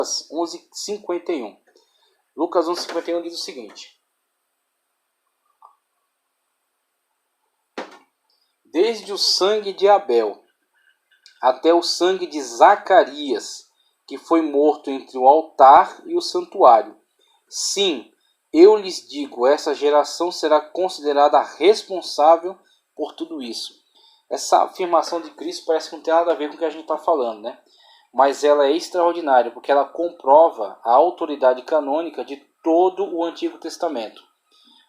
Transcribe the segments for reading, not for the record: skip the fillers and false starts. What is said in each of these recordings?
11:51. Lucas 11:51 diz o seguinte: desde o sangue de Abel até o sangue de Zacarias, que foi morto entre o altar e o santuário. Sim, eu lhes digo, essa geração será considerada responsável por tudo isso. Essa afirmação de Cristo parece que não tem nada a ver com o que a gente está falando, né? Mas ela é extraordinária, porque ela comprova a autoridade canônica de todo o Antigo Testamento.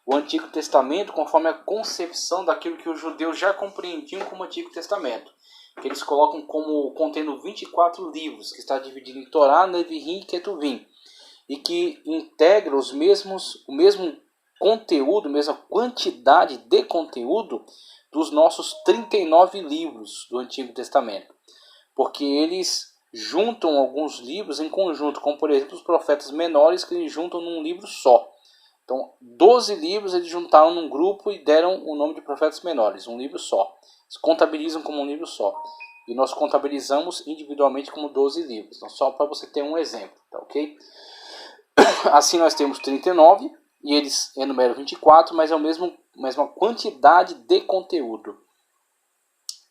O Antigo Testamento, conforme a concepção daquilo que os judeus já compreendiam como Antigo Testamento, que eles colocam como contendo 24 livros, que está dividido em Torá, Neviim e Ketuvim, e que integra o mesmo conteúdo, a mesma quantidade de conteúdo dos nossos 39 livros do Antigo Testamento, porque eles juntam alguns livros em conjunto, como por exemplo os profetas menores, que eles juntam num livro só. Então, 12 livros eles juntaram num grupo e deram o nome de profetas menores, um livro só. Eles contabilizam como um livro só. E nós contabilizamos individualmente como 12 livros. Então, só para você ter um exemplo, tá ok? Assim nós temos 39 e eles enumeram 24, mas é a mesma quantidade de conteúdo.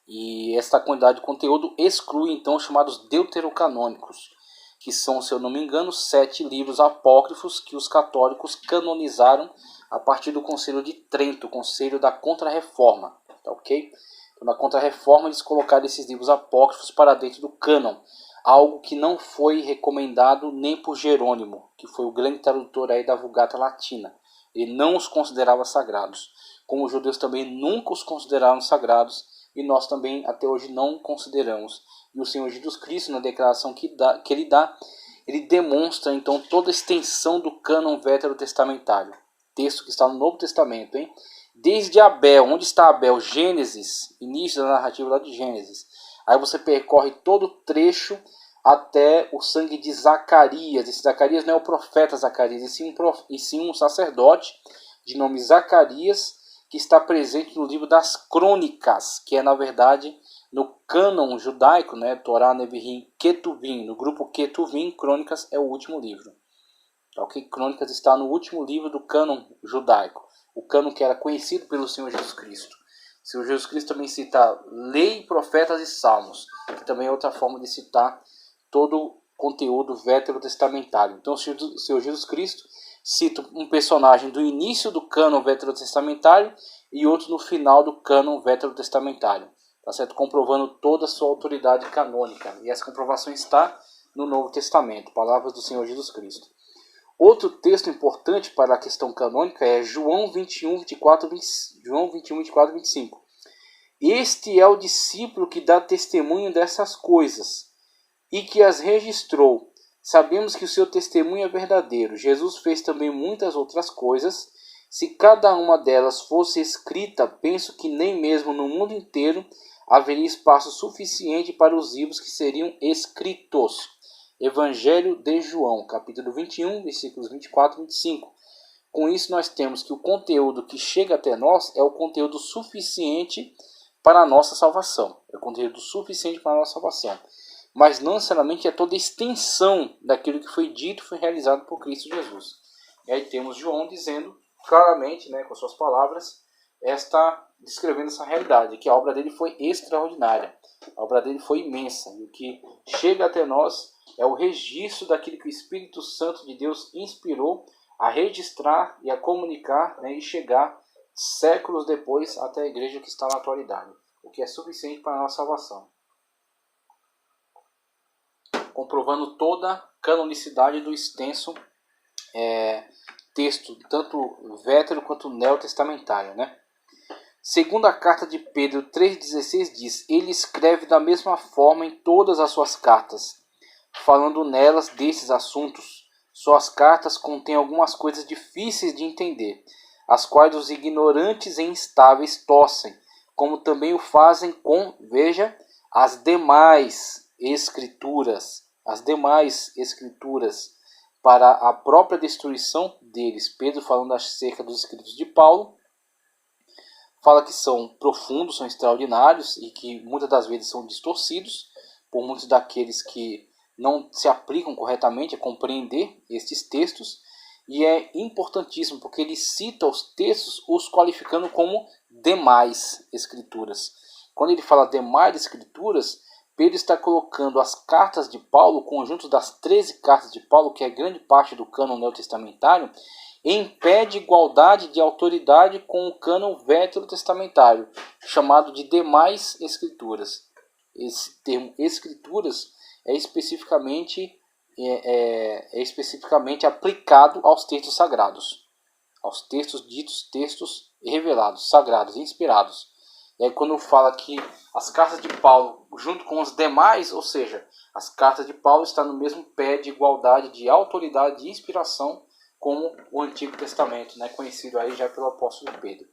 E esta quantidade de conteúdo exclui então os chamados deuterocanônicos, que são, se eu não me engano, 7 livros apócrifos que os católicos canonizaram a partir do Concílio de Trento, o Concílio da Contra-Reforma. Tá ok? Então, na Contra-Reforma eles colocaram esses livros apócrifos para dentro do cânon, algo que não foi recomendado nem por Jerônimo, que foi o grande tradutor aí da Vulgata Latina. Ele não os considerava sagrados, como os judeus também nunca os consideraram sagrados, e nós também até hoje não consideramos. E o Senhor Jesus Cristo, na declaração que ele dá, ele demonstra então toda a extensão do cânon veterotestamentário. Texto que está no Novo Testamento, hein? Desde Abel, onde está Abel? Gênesis, início da narrativa lá de Gênesis. Aí você percorre todo o trecho até o sangue de Zacarias. Esse Zacarias não é o profeta Zacarias, e sim um sacerdote de nome Zacarias, que está presente no livro das Crônicas, que é na verdade no cânon judaico, né? Torá, Neviim, Ketuvim. No grupo Ketuvim, Crônicas é o último livro. Okay? Crônicas está no último livro do cânon judaico, o cânon que era conhecido pelo Senhor Jesus Cristo. O Senhor Jesus Cristo também cita lei, profetas e salmos, que também é outra forma de citar todo o conteúdo veterotestamentário. Então o Senhor Jesus Cristo cita um personagem do início do cânon veterotestamentário e outro no final do cânon veterotestamentário, tá certo? Comprovando toda a sua autoridade canônica. E essa comprovação está no Novo Testamento, palavras do Senhor Jesus Cristo. Outro texto importante para a questão canônica é João 21, 24, 25. Este é o discípulo que dá testemunho dessas coisas e que as registrou. Sabemos que o seu testemunho é verdadeiro. Jesus fez também muitas outras coisas. Se cada uma delas fosse escrita, penso que nem mesmo no mundo inteiro haveria espaço suficiente para os livros que seriam escritos. Evangelho de João, capítulo 21, versículos 24 e 25. Com isso nós temos que o conteúdo que chega até nós é o conteúdo suficiente para a nossa salvação. É o conteúdo suficiente para a nossa salvação. Mas não necessariamente é toda a extensão daquilo que foi dito e foi realizado por Cristo Jesus. E aí temos João dizendo claramente, né, com suas palavras, descrevendo essa realidade, que a obra dele foi extraordinária, a obra dele foi imensa, e o que chega até nós é o registro daquilo que o Espírito Santo de Deus inspirou a registrar e a comunicar, né, e chegar séculos depois até a igreja que está na atualidade, o que é suficiente para a nossa salvação. Comprovando toda a canonicidade do extenso texto, tanto vétero quanto neotestamentário, né? Segundo a carta de Pedro 3,16 diz: ele escreve da mesma forma em todas as suas cartas, falando nelas desses assuntos. Suas cartas contêm algumas coisas difíceis de entender, as quais os ignorantes e instáveis torcem, como também o fazem com, veja, as demais escrituras, para a própria destruição deles. Pedro, falando acerca dos escritos de Paulo, fala que são profundos, são extraordinários e que muitas das vezes são distorcidos por muitos daqueles que não se aplicam corretamente a compreender estes textos, e é importantíssimo porque ele cita os textos os qualificando como demais escrituras. Quando ele fala demais escrituras, Pedro está colocando as cartas de Paulo, o conjunto das 13 cartas de Paulo, que é grande parte do cânon neotestamentário, em pé de igualdade de autoridade com o cânon veterotestamentário, chamado de demais escrituras. Esse termo escrituras é especificamente aplicado aos textos sagrados, aos textos ditos textos revelados, sagrados, inspirados. E aí quando fala que as cartas de Paulo, junto com os demais, ou seja, as cartas de Paulo estão no mesmo pé de igualdade, de autoridade, de inspiração, como o Antigo Testamento, né, conhecido aí já pelo apóstolo Pedro.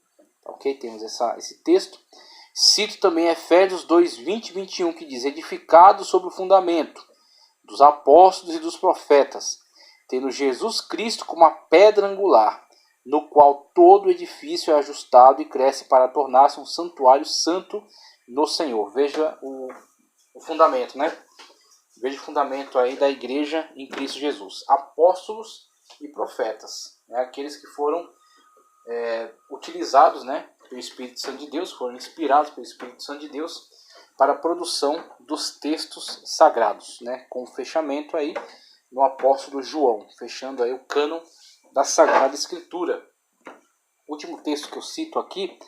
Ok? Temos esse texto. Cito também Efésios 2, 20 e 21, que diz: edificado sobre o fundamento dos apóstolos e dos profetas, tendo Jesus Cristo como a pedra angular, no qual todo o edifício é ajustado e cresce para tornar-se um santuário santo no Senhor. Veja o fundamento, né? Veja o fundamento aí da igreja em Cristo Jesus. Apóstolos e profetas, né? Aqueles que foram utilizados, né, pelo Espírito Santo de Deus, foram inspirados pelo Espírito Santo de Deus para a produção dos textos sagrados, né, com o fechamento aí no apóstolo João, fechando aí o cânon da Sagrada Escritura. O último texto que eu cito aqui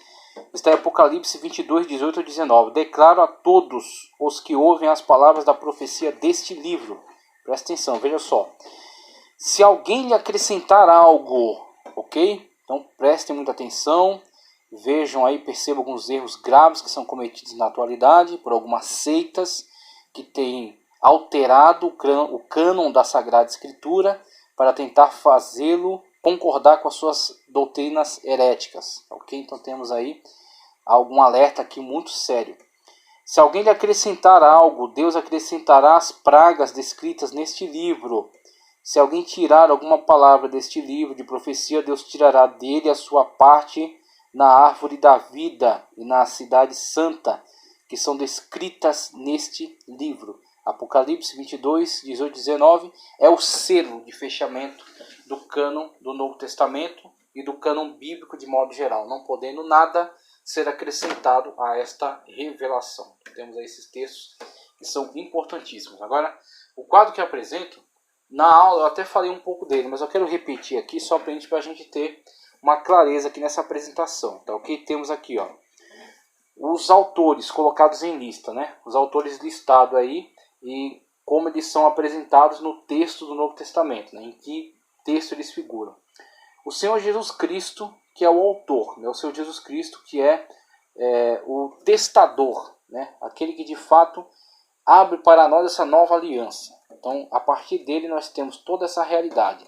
está em Apocalipse 22, 18 e 19. Declaro a todos os que ouvem as palavras da profecia deste livro. Presta atenção, veja só. Se alguém lhe acrescentar algo, ok? Então prestem muita atenção. Vejam aí, percebam alguns erros graves que são cometidos na atualidade por algumas seitas que têm alterado o cânon da Sagrada Escritura para tentar fazê-lo concordar com as suas doutrinas heréticas. Ok? Então temos aí algum alerta aqui muito sério. Se alguém lhe acrescentar algo, Deus acrescentará as pragas descritas neste livro. Se alguém tirar alguma palavra deste livro de profecia, Deus tirará dele a sua parte na árvore da vida e na cidade santa, que são descritas neste livro. Apocalipse 22, 18 e 19 é o selo de fechamento do cânon do Novo Testamento e do cânon bíblico de modo geral, não podendo nada ser acrescentado a esta revelação. Temos aí esses textos que são importantíssimos. Agora, o quadro que eu apresento, na aula eu até falei um pouco dele, mas eu quero repetir aqui só para a gente ter uma clareza aqui nessa apresentação. Tá, ok? Temos aqui, ó, os autores colocados em lista, né? Os autores listados aí e como eles são apresentados no texto do Novo Testamento, né? Em que texto eles figuram. O Senhor Jesus Cristo, que é o autor, né? O Senhor Jesus Cristo, que é o testador, né? Aquele que de fato abre para nós essa nova aliança. Então, a partir dele nós temos toda essa realidade,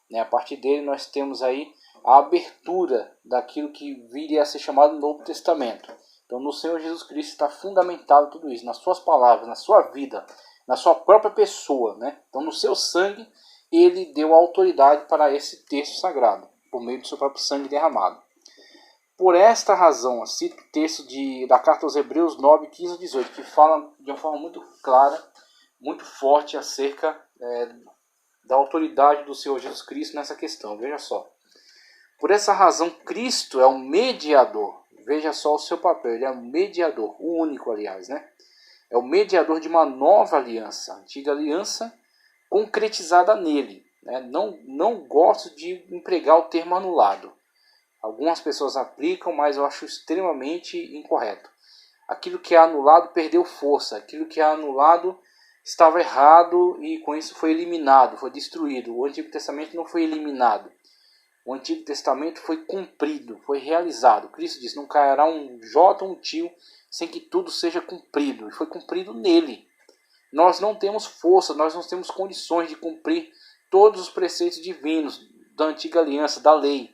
né? A partir dele nós temos aí a abertura daquilo que viria a ser chamado Novo Testamento. Então, no Senhor Jesus Cristo está fundamentado tudo isso, nas suas palavras, na sua vida, na sua própria pessoa, né? Então, no seu sangue, ele deu autoridade para esse texto sagrado, por meio do seu próprio sangue derramado. Por esta razão, cito o texto da carta aos Hebreus 9, 15 e 18, que fala de uma forma muito clara, muito forte acerca da autoridade do Senhor Jesus Cristo nessa questão. Veja só. Por essa razão, Cristo é o mediador. Veja só o seu papel. Ele é o mediador, o único, aliás, né? É o mediador de uma nova aliança. A antiga aliança concretizada nele, né? Não gosto de empregar o termo anulado. Algumas pessoas aplicam, mas eu acho extremamente incorreto. Aquilo que é anulado perdeu força. Aquilo que é anulado estava errado e com isso foi eliminado, foi destruído. O Antigo Testamento não foi eliminado. O Antigo Testamento foi cumprido, foi realizado. Cristo disse, não cairá um jota ou um tio sem que tudo seja cumprido. E foi cumprido nele. Nós não temos força, nós não temos condições de cumprir todos os preceitos divinos da antiga aliança, da lei.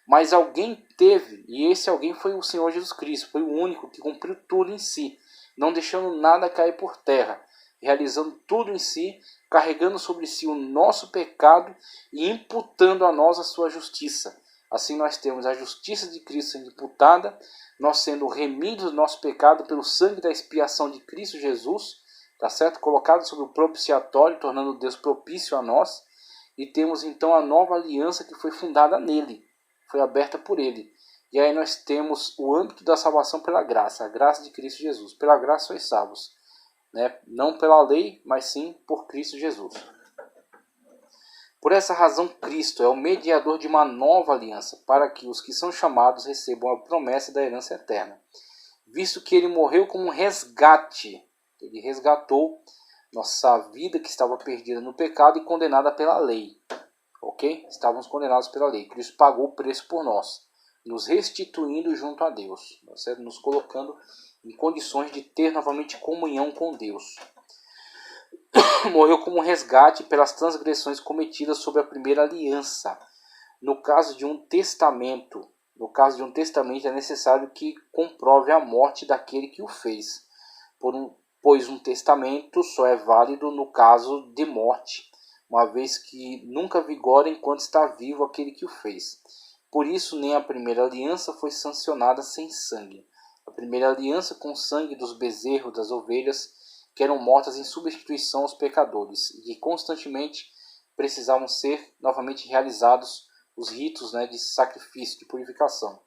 Mas alguém teve, e esse alguém foi o Senhor Jesus Cristo. Foi o único que cumpriu tudo em si, não deixando nada cair por terra, realizando tudo em si, carregando sobre si o nosso pecado e imputando a nós a sua justiça. Assim nós temos a justiça de Cristo sendo imputada, nós sendo remidos do nosso pecado pelo sangue da expiação de Cristo Jesus, tá certo? Colocado sobre o propiciatório, tornando Deus propício a nós. E temos então a nova aliança que foi fundada nele, foi aberta por ele. E aí nós temos o âmbito da salvação pela graça, a graça de Cristo Jesus. Pela graça sois salvos, né? Não pela lei, mas sim por Cristo Jesus. Por essa razão, Cristo é o mediador de uma nova aliança, para que os que são chamados recebam a promessa da herança eterna. Visto que ele morreu como um resgate, ele resgatou nossa vida que estava perdida no pecado e condenada pela lei. Ok? Estávamos condenados pela lei. Cristo pagou o preço por nós, nos restituindo junto a Deus, certo? Nos colocando em condições de ter novamente comunhão com Deus. Morreu como um resgate pelas transgressões cometidas sob a primeira aliança. No caso de um testamento, é necessário que comprove a morte daquele que o fez, pois um testamento só é válido no caso de morte, uma vez que nunca vigora enquanto está vivo aquele que o fez. Por isso, nem a primeira aliança foi sancionada sem sangue. A primeira aliança com o sangue dos bezerros, das ovelhas, que eram mortas em substituição aos pecadores, e que constantemente precisavam ser novamente realizados os ritos, né, de sacrifício, de purificação.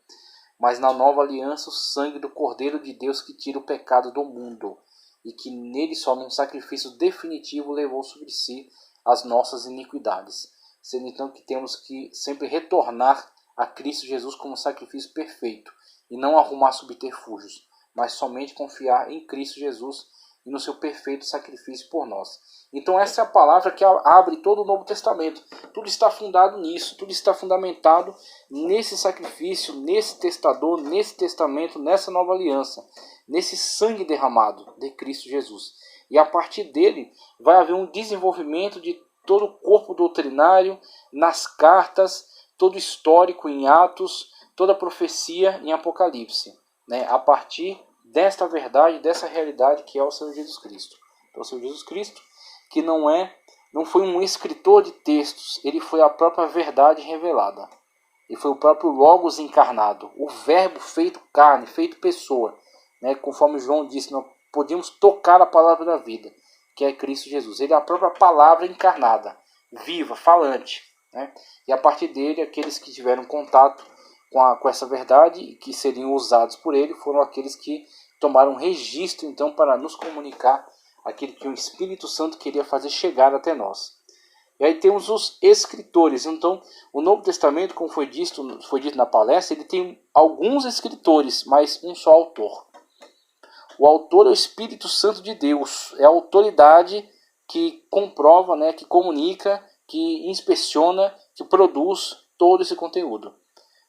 Mas na nova aliança, o sangue do Cordeiro de Deus que tira o pecado do mundo, e que nele só num sacrifício definitivo levou sobre si as nossas iniquidades. Sendo então que temos que sempre retornar a Cristo Jesus como sacrifício perfeito, e não arrumar subterfúgios, mas somente confiar em Cristo Jesus e no seu perfeito sacrifício por nós. Então essa é a palavra que abre todo o Novo Testamento. Tudo está fundado nisso, tudo está fundamentado nesse sacrifício, nesse testador, nesse testamento, nessa nova aliança, nesse sangue derramado de Cristo Jesus. E a partir dele vai haver um desenvolvimento de todo o corpo doutrinário nas cartas, todo o histórico em Atos, toda a profecia em Apocalipse, né? A partir desta verdade, dessa realidade que é o Senhor Jesus Cristo. Então, o Senhor Jesus Cristo, que não foi um escritor de textos, ele foi a própria verdade revelada. Ele foi o próprio Logos encarnado, o verbo feito carne, feito pessoa, né? Conforme João disse, nós podíamos tocar a palavra da vida, que é Cristo Jesus. Ele é a própria palavra encarnada, viva, falante, né? E a partir dele, aqueles que tiveram contato com essa verdade e que seriam usados por ele foram aqueles que tomaram registro então para nos comunicar aquilo que o Espírito Santo queria fazer chegar até nós. E aí temos os escritores. Então, o Novo Testamento, como foi dito na palestra, ele tem alguns escritores, mas um só autor. O autor é o Espírito Santo de Deus, é a autoridade que comprova, né, que comunica, que inspeciona, que produz todo esse conteúdo.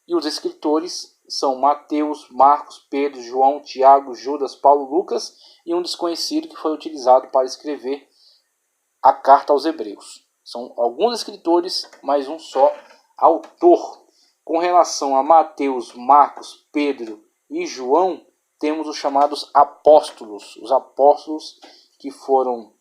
E os escritores são Mateus, Marcos, Pedro, João, Tiago, Judas, Paulo, Lucas e um desconhecido que foi utilizado para escrever a carta aos Hebreus. São alguns escritores, mas um só autor. Com relação a Mateus, Marcos, Pedro e João, temos os chamados apóstolos. Os apóstolos que foram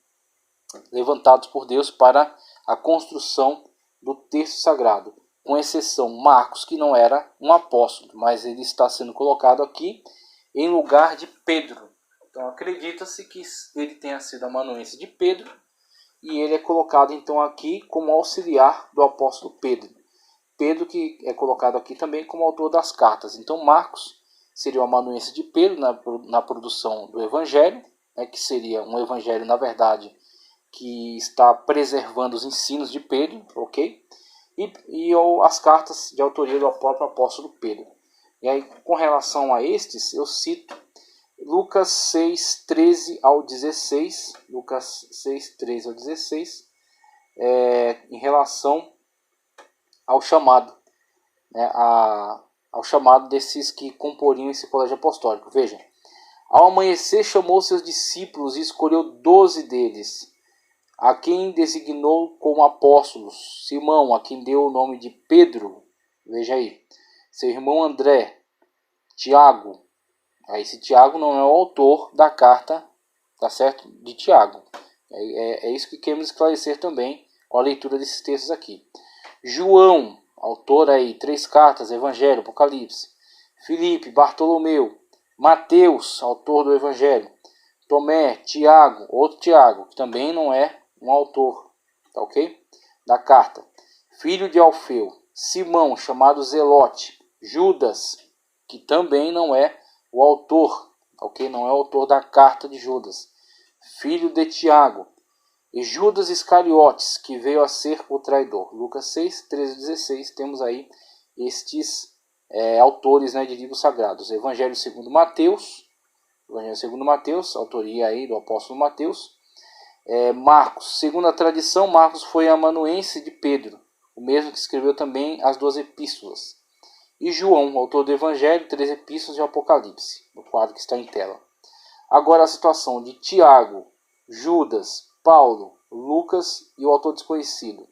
levantados por Deus para a construção do texto sagrado. Com exceção Marcos, que não era um apóstolo, mas ele está sendo colocado aqui em lugar de Pedro. Então acredita-se que ele tenha sido amanuense de Pedro, e ele é colocado então aqui como auxiliar do apóstolo Pedro. Pedro que é colocado aqui também como autor das cartas. Então Marcos seria o amanuense de Pedro na produção do evangelho, né, que seria um evangelho, na verdade, que está preservando os ensinos de Pedro, ok? E as cartas de autoria do próprio apóstolo Pedro. E aí, com relação a estes, eu cito Lucas 6, 13 ao 16, Lucas 6, 13 ao 16, em relação ao chamado, né, ao chamado desses que comporiam esse colégio apostólico. Veja, ao amanhecer chamou seus discípulos e escolheu 12 deles, a quem designou como apóstolos: Simão, a quem deu o nome de Pedro, veja aí, seu irmão André, Tiago. Esse Tiago não é o autor da carta, tá certo? De Tiago. É isso que queremos esclarecer também com a leitura desses textos aqui. João, autor aí, 3 cartas, Evangelho, Apocalipse. Filipe, Bartolomeu, Mateus, autor do Evangelho. Tomé, Tiago, outro Tiago, que também não é um autor, tá ok? Da carta. Filho de Alfeu, Simão, chamado Zelote, Judas, que também não é o autor, ok? Não é o autor da carta de Judas. Filho de Tiago, e Judas Iscariotes, que veio a ser o traidor. Lucas 6, 13 e 16, temos aí estes autores, né, de livros sagrados. Evangelho segundo Mateus, autoria aí do apóstolo Mateus. Marcos, segundo a tradição, Marcos foi amanuense de Pedro, o mesmo que escreveu também as 2 epístolas. E João, autor do Evangelho, 3 epístolas e o Apocalipse, no quadro que está em tela. Agora a situação de Tiago, Judas, Paulo, Lucas e o autor desconhecido.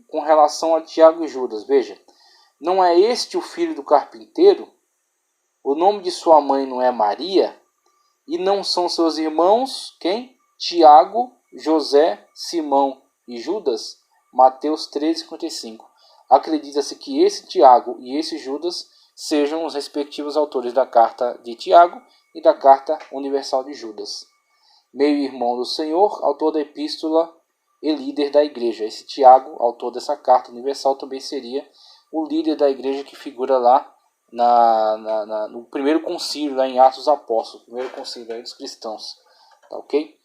Com relação a Tiago e Judas, veja, não é este o filho do carpinteiro? O nome de sua mãe não é Maria? E não são seus irmãos, quem? Tiago, José, Simão e Judas? Mateus 13,55. Acredita-se que esse Tiago e esse Judas sejam os respectivos autores da carta de Tiago e da carta universal de Judas. Meio-irmão do Senhor, autor da epístola e líder da igreja. Esse Tiago, autor dessa carta universal, também seria o líder da igreja que figura lá no primeiro concílio, lá em Atos dos Apóstolos, primeiro concílio aí dos cristãos. Tá ok?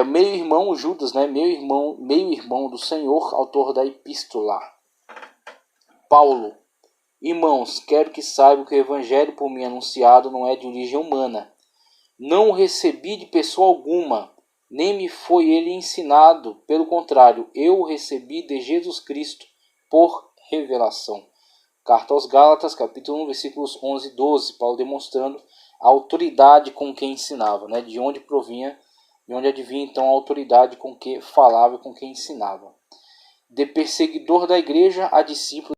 Meio-irmão Judas, né? Meio-irmão do Senhor, autor da epístola. Paulo. Irmãos, quero que saibam que o evangelho por mim anunciado não é de origem humana. Não o recebi de pessoa alguma, nem me foi ele ensinado. Pelo contrário, eu o recebi de Jesus Cristo por revelação. Carta aos Gálatas, capítulo 1, versículos 11 e 12. Paulo demonstrando a autoridade com que ensinava, né? De onde advinha então a autoridade com que falava e com que ensinava. De perseguidor da igreja a discípulo